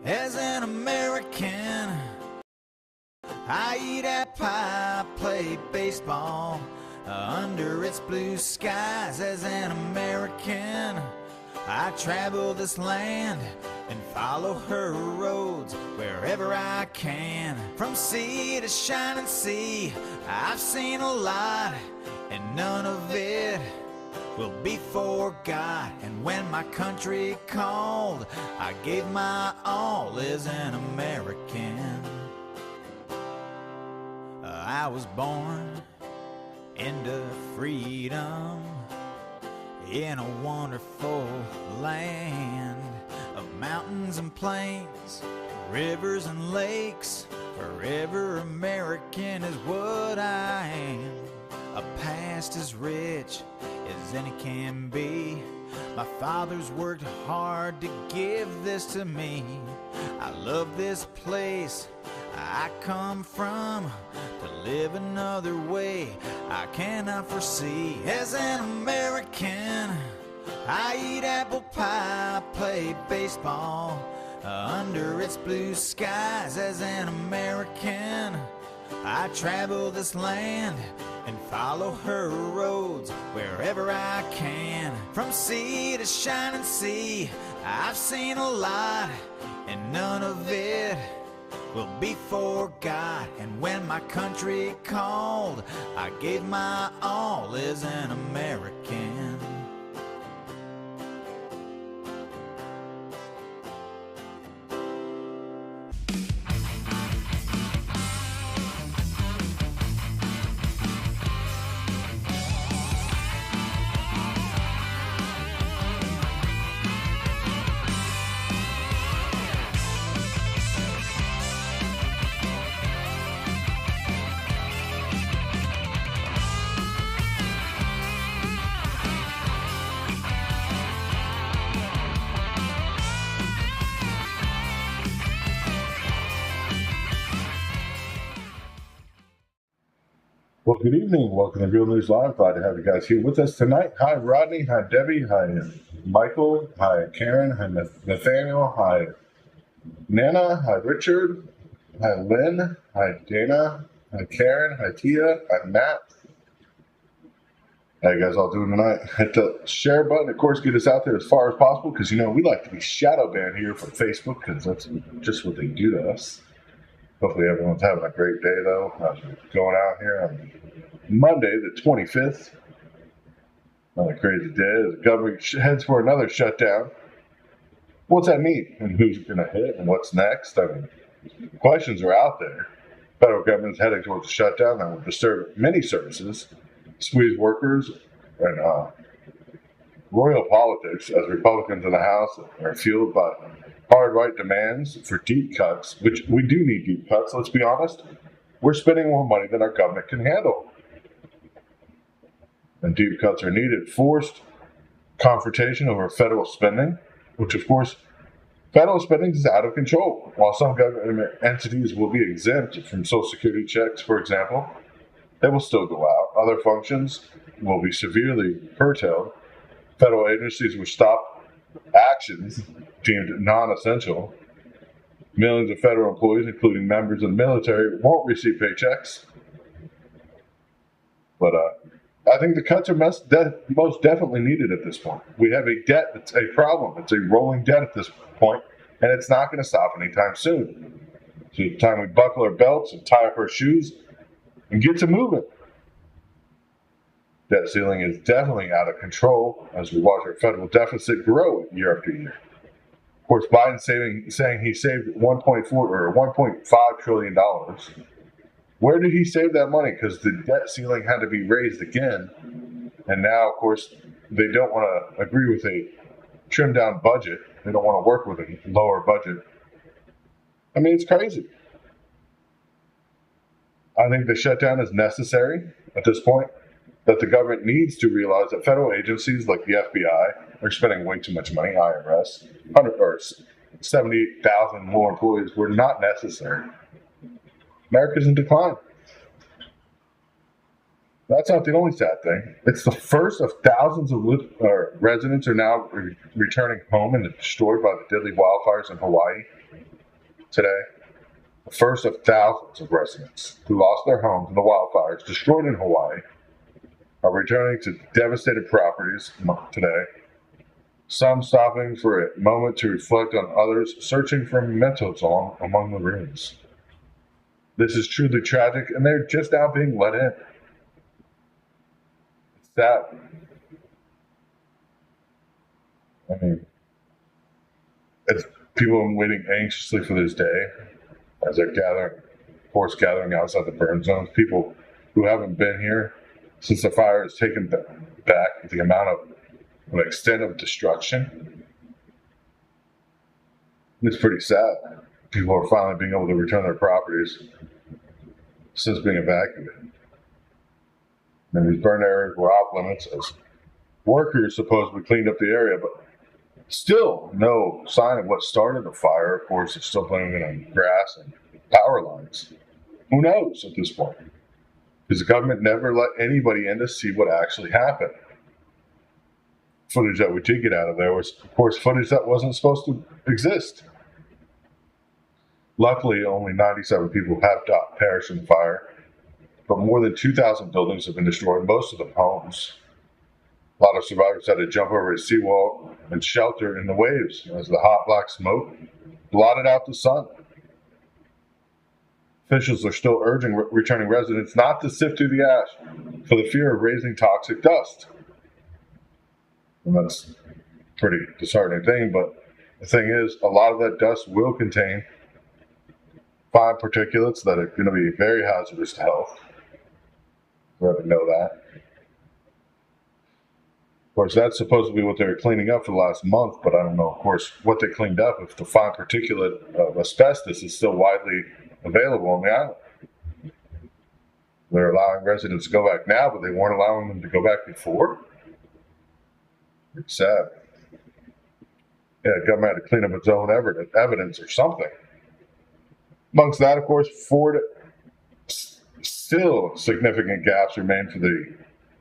As an American, I eat apple pie, play baseball under its blue skies. As an American, I travel this land and follow her roads wherever I can. From sea to shining sea, I've seen a lot, and none of it will be forgot. And when my country called, I gave my all as an American. I was born into freedom in a wonderful land of mountains and plains, rivers and lakes. Forever American is what I am. A past as rich as any can be. My father's worked hard to give this to me. I love this place I come from. To live another way I cannot foresee. As an American, I eat apple pie, play baseball under its blue skies. As an American, I travel this land and follow her roads wherever I can. From sea to shining sea, I've seen a lot, and none of it will be forgot. And when my country called, I gave my all as an American. Well, good evening. Welcome to Real News Live. Glad to have you guys here with us tonight. Hi, Rodney. Hi, Debbie. Hi, Michael. Hi, Karen. Hi, Nathaniel. Hi, Nana. Hi, Richard. Hi, Lynn. Hi, Dana. Hi, Karen. Hi, Tia. Hi, Matt. How you guys all doing tonight? Hit the share button. Of course, get us out there as far as possible because, we like to be shadow banned here from Facebook because that's just what they do to us. Hopefully everyone's having a great day, though, as we're going out here on Monday, the 25th. Another crazy day. The government heads for another shutdown. What's that mean? And who's going to hit? And what's next? Questions are out there. Federal government's heading towards a shutdown that will disturb many services, squeeze workers, and royal politics as Republicans in the House are fueled by hard right demands for deep cuts, which we do need deep cuts, let's be honest. We're spending more money than our government can handle. And deep cuts are needed. Forced confrontation over federal spending, which of course, federal spending is out of control. While some government entities will be exempt from Social Security checks, for example, they will still go out. Other functions will be severely curtailed. Federal agencies will stop actions deemed non-essential. Millions of federal employees, including members of the military, won't receive paychecks. But I think the cuts are most definitely needed at this point. We have a debt that's a problem. It's a rolling debt at this point, and it's not going to stop anytime soon. So it's time we buckle our belts and tie up our shoes and get to moving. Debt ceiling is definitely out of control as we watch our federal deficit grow year after year. Of course, Biden saying he saved $1.4 or $1.5 trillion. Where did he save that money? Because the debt ceiling had to be raised again, and now, of course, they don't want to agree with a trimmed down budget. They don't want to work with a lower budget. I mean, it's crazy. I think the shutdown is necessary at this point. That the government needs to realize that federal agencies like the FBI are spending way too much money, IRS, 78,000 more employees were not necessary. America's in decline. That's not the only sad thing. It's the first of thousands of residents are now returning home and destroyed by the deadly wildfires in Hawaii. today, the first of thousands of residents who lost their homes in the wildfires destroyed in Hawaii are returning to devastated properties today, some stopping for a moment to reflect on others searching for mementos among the ruins. This is truly tragic, and they're just now being let in. It's sad. I mean, it's people are waiting anxiously for this day as they're gathering outside the burn zones. People who haven't been here since the fire has taken back the amount of an extent of destruction. It's pretty sad. People are finally being able to return their properties since being evacuated. And these burn areas were off limits as workers supposedly cleaned up the area, but still no sign of what started the fire. Of course, it's still blaming it on grass and power lines. Who knows at this point? Because the government never let anybody in to see what actually happened. Footage that we did get out of there was, of course, footage that wasn't supposed to exist. Luckily, only 97 people have perished in the fire, but more than 2,000 buildings have been destroyed, most of them homes. A lot of survivors had to jump over a seawall and shelter in the waves as the hot black smoke blotted out the sun. Officials are still urging returning residents not to sift through the ash for the fear of raising toxic dust. And that's a pretty disheartening thing, but the thing is, a lot of that dust will contain fine particulates that are going to be very hazardous to health. We already know that. Of course, that's supposed to be what they were cleaning up for the last month, but I don't know, of course, what they cleaned up if the fine particulate of asbestos is still widely available on the island. They're allowing residents to go back now, but they weren't allowing them to go back before. It's sad. Yeah, the government had to clean up its own evidence or something. Amongst that, of course, Ford, still significant gaps remain for the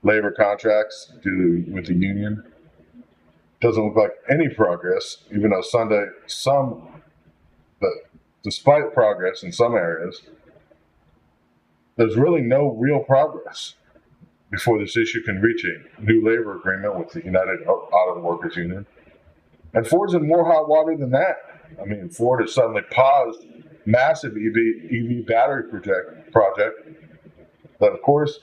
labor contracts with the union. Doesn't look like any progress, even though despite progress in some areas, there's really no real progress before this issue can reach a new labor agreement with the United Auto Workers Union. And Ford's in more hot water than that. I mean, Ford has suddenly paused massive EV battery project that, of course,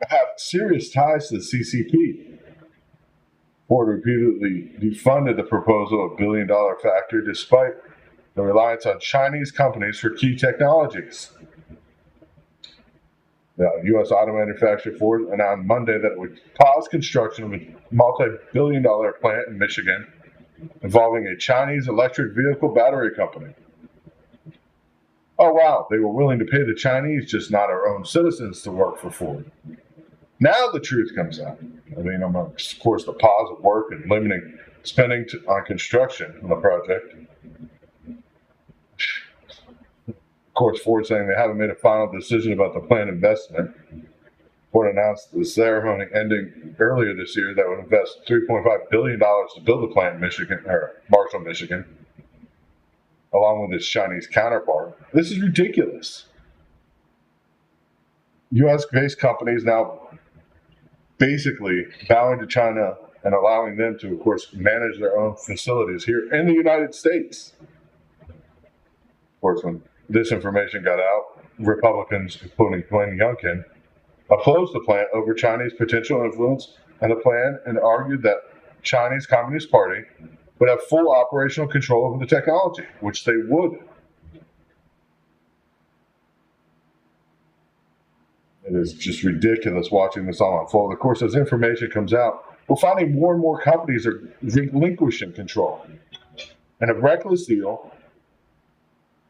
have serious ties to the CCP. Ford repeatedly defunded the proposal of $1 billion factory despite the reliance on Chinese companies for key technologies. The U.S. auto manufacturer Ford announced Monday that it would pause construction of a multi-billion-dollar plant in Michigan involving a Chinese electric vehicle battery company. Oh, wow, they were willing to pay the Chinese, just not our own citizens, to work for Ford. Now the truth comes out. I mean, of course, the pause of work and limiting spending on construction on the project. Of course, Ford saying they haven't made a final decision about the planned investment. Ford announced the ceremony ending earlier this year that would invest $3.5 billion to build the plant in Marshall, Michigan, along with its Chinese counterpart. This is ridiculous. U.S.-based companies now basically bowing to China and allowing them to, of course, manage their own facilities here in the United States. Of course, when this information got out, Republicans, including Glenn Youngkin, opposed the plan over Chinese potential influence and the plan and argued that Chinese Communist Party would have full operational control over the technology, which they would. It is just ridiculous watching this all unfold. Of course, as information comes out, we're finding more and more companies are relinquishing control. And a reckless deal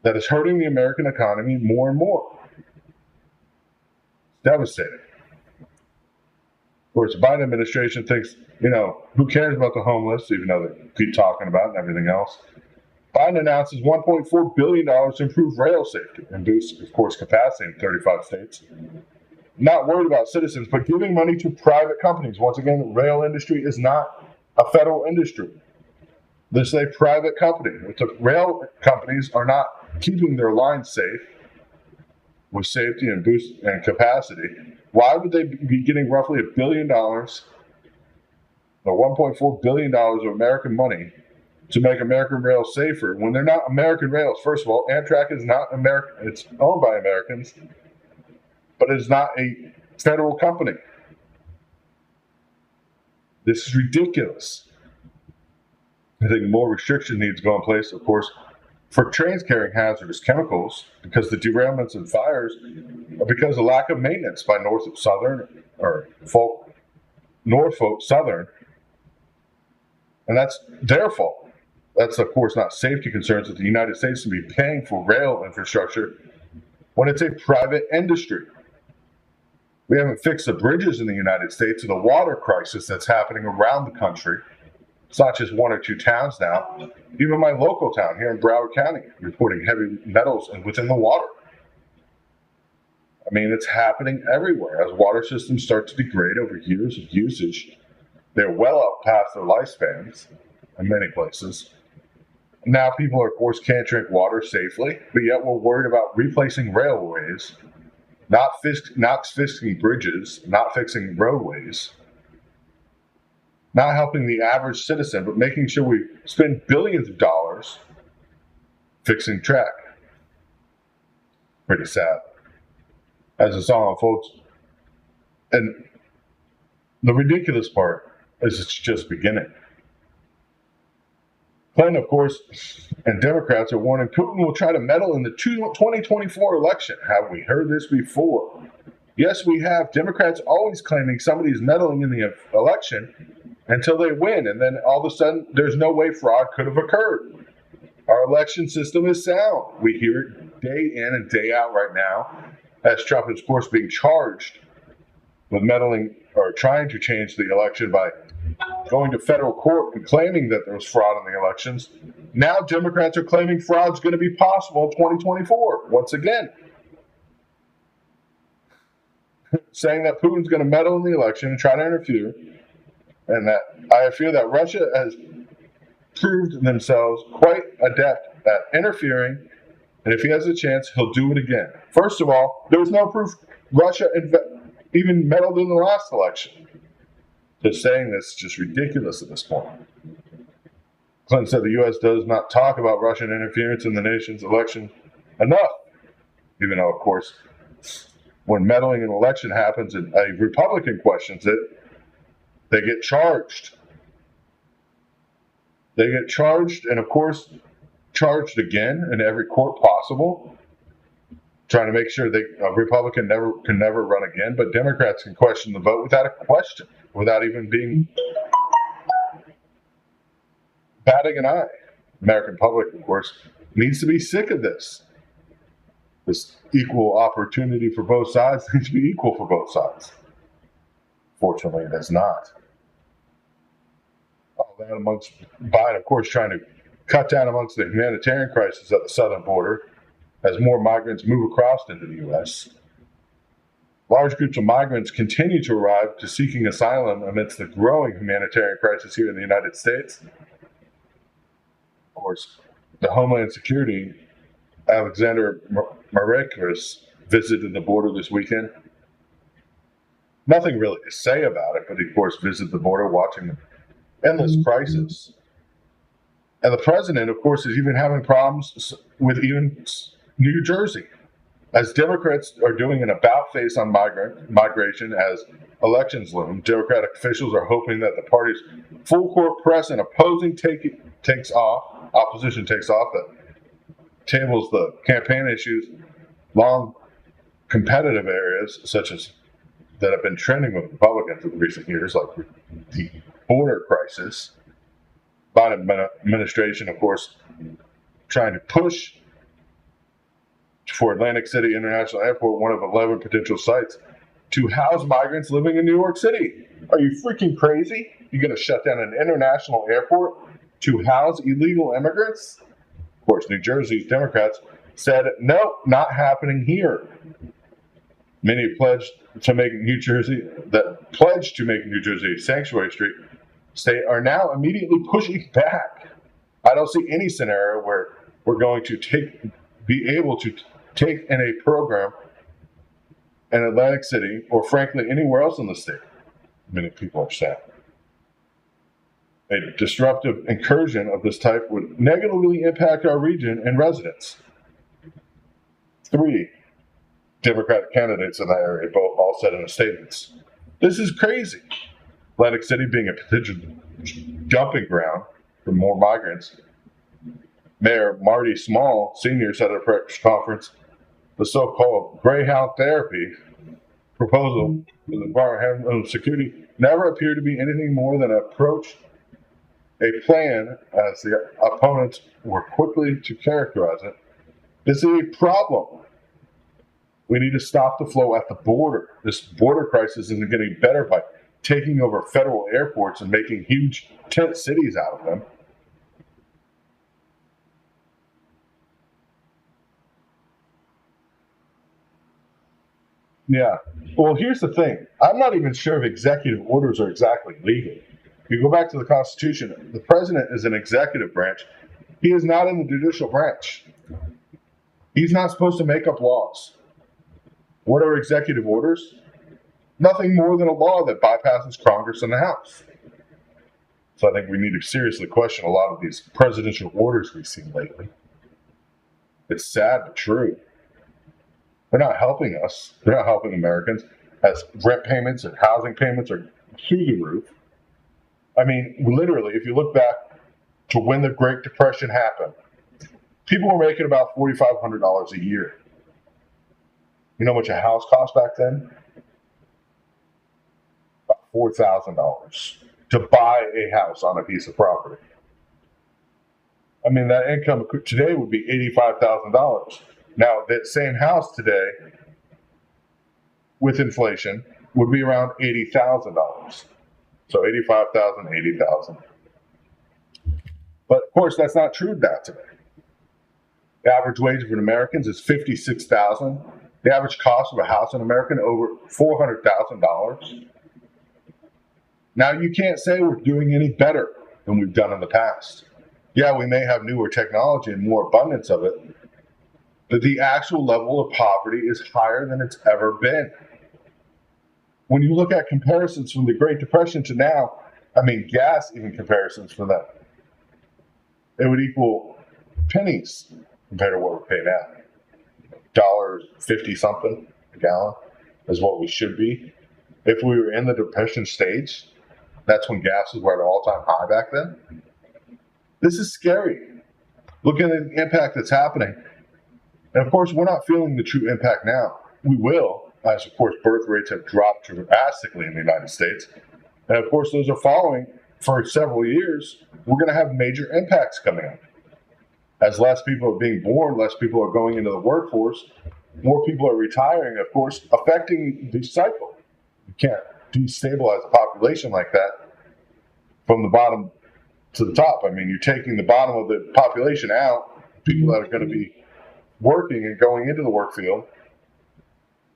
that is hurting the American economy more and more. It's devastating. Of course, the Biden administration thinks, who cares about the homeless, even though they keep talking about it and everything else. Biden announces $1.4 billion to improve rail safety and boost, of course, capacity in 35 states. Not worried about citizens, but giving money to private companies. Once again, the rail industry is not a federal industry. This is a private company. If the rail companies are not keeping their lines safe with safety and boost and capacity, why would they be getting roughly $1 billion or $1.4 billion of American money to make American rail safer when they're not American rails? First of all, Amtrak is not American. It's owned by Americans, but it's not a federal company. This is ridiculous. I think more restriction needs to go in place, of course, for trains carrying hazardous chemicals, because the derailments and fires are because of lack of maintenance by Norfolk Southern, and that's their fault. That's, of course, not safety concerns that the United States should be paying for rail infrastructure when it's a private industry. We haven't fixed the bridges in the United States or the water crisis that's happening around the country. It's not just one or two towns now. Even my local town here in Broward County reporting heavy metals within the water. I mean, it's happening everywhere as water systems start to degrade over years of usage. They're well up past their lifespans in many places. Now people, of course, can't drink water safely, but yet we're worried about replacing railways, not fixing bridges, not fixing roadways, not helping the average citizen, but making sure we spend billions of dollars fixing track. Pretty sad as the song unfolds. And the ridiculous part is it's just beginning. Clinton, of course, and Democrats are warning Putin will try to meddle in the 2024 election. Have we heard this before? Yes, we have. Democrats always claiming somebody's meddling in the election until they win, and then all of a sudden there's no way fraud could have occurred. Our election system is sound. We hear it day in and day out right now, as Trump is, of course, being charged with meddling or trying to change the election by going to federal court and claiming that there was fraud in the elections. Now Democrats are claiming fraud's going to be possible in 2024 once again, saying that Putin's going to meddle in the election and try to interfere, and that I fear that Russia has proved themselves quite adept at interfering, and if he has a chance, he'll do it again. First of all, there was no proof Russia even meddled in the last election. Just saying this is just ridiculous at this point. Clinton said the U.S. does not talk about Russian interference in the nation's election enough, even though, of course, when meddling in an election happens and a Republican questions it, they get charged. They get charged and, of course, charged again in every court possible, trying to make sure a Republican can never run again. But Democrats can question the vote without a question, without even being batting an eye. American public, of course, needs to be sick of this. This equal opportunity for both sides needs to be equal for both sides. Fortunately, it is not. All that amongst Biden, of course, trying to cut down amongst the humanitarian crisis at the southern border as more migrants move across into the U.S. Large groups of migrants continue to arrive to seeking asylum amidst the growing humanitarian crisis here in the United States. Of course, the Homeland Security, Alexander Mayorkas, visited the border this weekend. Nothing really to say about it, but he, of course, visited the border watching the endless crisis. And the president, of course, is even having problems with even New Jersey, as Democrats are doing an about-face on migration as elections loom. Democratic officials are hoping that the party's full-court press and opposition takes off, that tables the campaign issues, long competitive areas such as that have been trending with Republicans in recent years, like the border crisis. Biden administration, of course, trying to push for Atlantic City International Airport, one of 11 potential sites, to house migrants living in New York City. Are you freaking crazy? You're going to shut down an international airport to house illegal immigrants? Of course, New Jersey's Democrats said, no, not happening here. Many pledged to make New Jersey a sanctuary state are now immediately pushing back. I don't see any scenario where we're going to be able to take in a program in Atlantic City or frankly anywhere else in the state. Many people are sad. A disruptive incursion of this type would negatively impact our region and residents. 3 Democratic candidates in that area both all said in their statements, "This is crazy." Atlantic City being a potential dumping ground for more migrants. Mayor Marty Small, Sr., said at a press conference, the so-called Greyhound therapy proposal for the Department of Homeland Security never appeared to be anything more than an approach, a plan, as the opponents were quickly to characterize it. This is a problem. We need to stop the flow at the border. This border crisis isn't getting better by taking over federal airports and making huge tent cities out of them. Yeah. Well, here's the thing. I'm not even sure if executive orders are exactly legal. If you go back to the Constitution, the president is an executive branch. He is not in the judicial branch. He's not supposed to make up laws. What are executive orders? Nothing more than a law that bypasses Congress and the House. So I think we need to seriously question a lot of these presidential orders we've seen lately. It's sad but true. They're not helping us. They're not helping Americans, as rent payments and housing payments are through the roof. I mean, literally, if you look back to when the Great Depression happened, people were making about $4,500 a year. You know how much a house cost back then? About $4,000 to buy a house on a piece of property. I mean, that income today would be $85,000. Now, that same house today, with inflation, would be around $80,000. So 85,000, 80,000. But of course, that's not true now today. The average wage for Americans is $56,000. The average cost of a house in America over $400,000. Now, you can't say we're doing any better than we've done in the past. Yeah, we may have newer technology and more abundance of it, but the actual level of poverty is higher than it's ever been. When you look at comparisons from the Great Depression to now, I mean, gas even comparisons for that, it would equal pennies compared to what we pay now. $1.50 something a gallon is what we should be. If we were in the Depression stage, that's when gas was at an all-time high back then. This is scary. Look at the impact that's happening. And of course, we're not feeling the true impact now. We will, as of course birth rates have dropped drastically in the United States. And of course, those are following for several years. We're going to have major impacts coming up. As less people are being born, less people are going into the workforce, more people are retiring, of course, affecting the cycle. You can't destabilize a population like that from the bottom to the top. I mean, you're taking the bottom of the population out, people that are going to be working and going into the work field,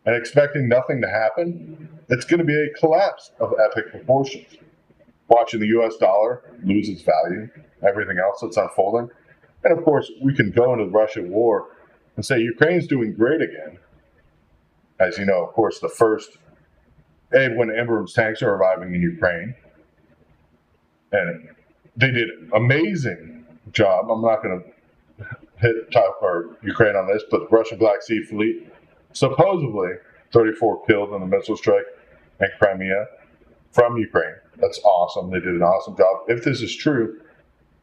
and expecting nothing to happen. It's going to be a collapse of epic proportions. Watching the US dollar lose its value, everything else that's unfolding. And of course, we can go into the Russian war and say Ukraine's doing great again. As you know, of course, the first when Abrams tanks are arriving in Ukraine, and they did an amazing job. I'm not going to hit top or Ukraine on this, but the Russian Black Sea Fleet, supposedly 34 killed in the missile strike in Crimea from Ukraine. That's awesome. They did an awesome job. If this is true,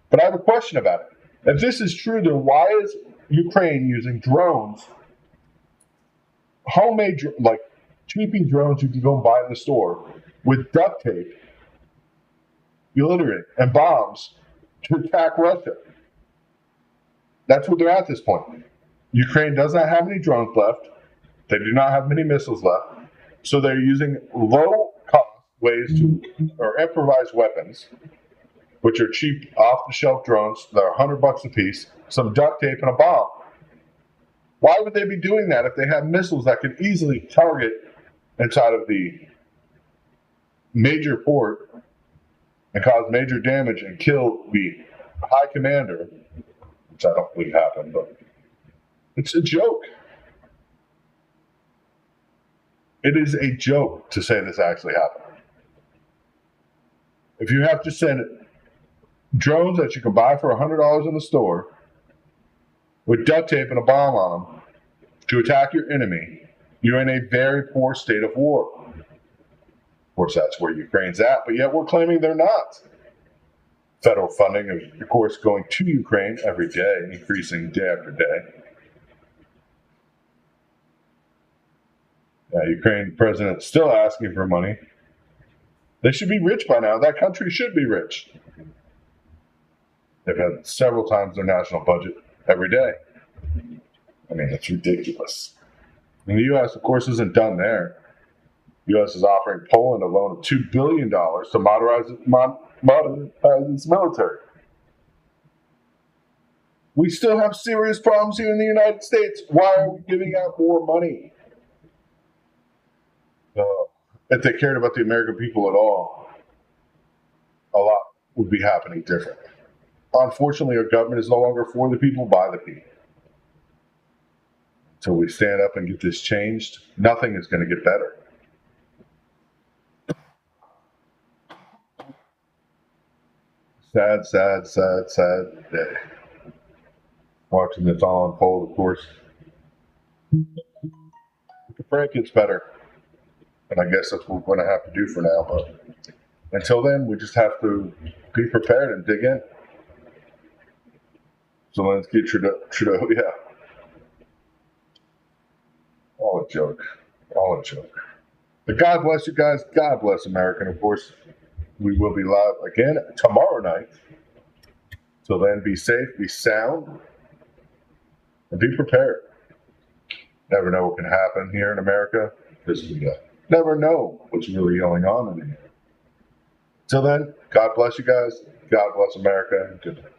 but I have a question about it. If this is true, then why is Ukraine using drones, homemade, like cheapy drones you can go and buy in the store, with duct tape, illiterate, and bombs to attack Russia? That's what they're at this point. Ukraine does not have any drones left. They do not have many missiles left. So they're using low-cost ways to, or improvised weapons, which are cheap, off-the-shelf drones that are $100 a piece, some duct tape, and a bomb. Why would they be doing that if they have missiles that could easily target inside of the major port and cause major damage and kill the high commander, which I don't believe happened, but it's a joke. It is a joke to say this actually happened. If you have to send drones that you can buy for $100 in the store with duct tape and a bomb on them to attack your enemy, you're in a very poor state of war. Of course, that's where Ukraine's at, but yet we're claiming they're not. Federal funding is, of course, going to Ukraine every day, increasing day after day. Ukraine president still asking for money. They should be rich by now. That country should be rich. They've had several times their national budget every day. I mean, it's ridiculous. And the U.S., of course, isn't done there. The U.S. is offering Poland a loan of $2 billion to modernize its military. We still have serious problems here in the United States. Why are we giving out more money? If they cared about the American people at all, a lot would be happening different. Unfortunately, our government is no longer for the people, by the people. Until we stand up and get this changed, nothing is going to get better. Sad, sad, sad, sad day. Watching this all unfold, of course. The Frank gets better. And I guess that's what we're going to have to do for now. But until then, we just have to be prepared and dig in. Zelensky, Trudeau, yeah. All a joke. All a joke. But God bless you guys. God bless America. And of course, we will be live again tomorrow night. Till then, be safe, be sound, and be prepared. Never know what can happen here in America. Because we never know what's really going on in here. Till then, God bless you guys. God bless America. And good night.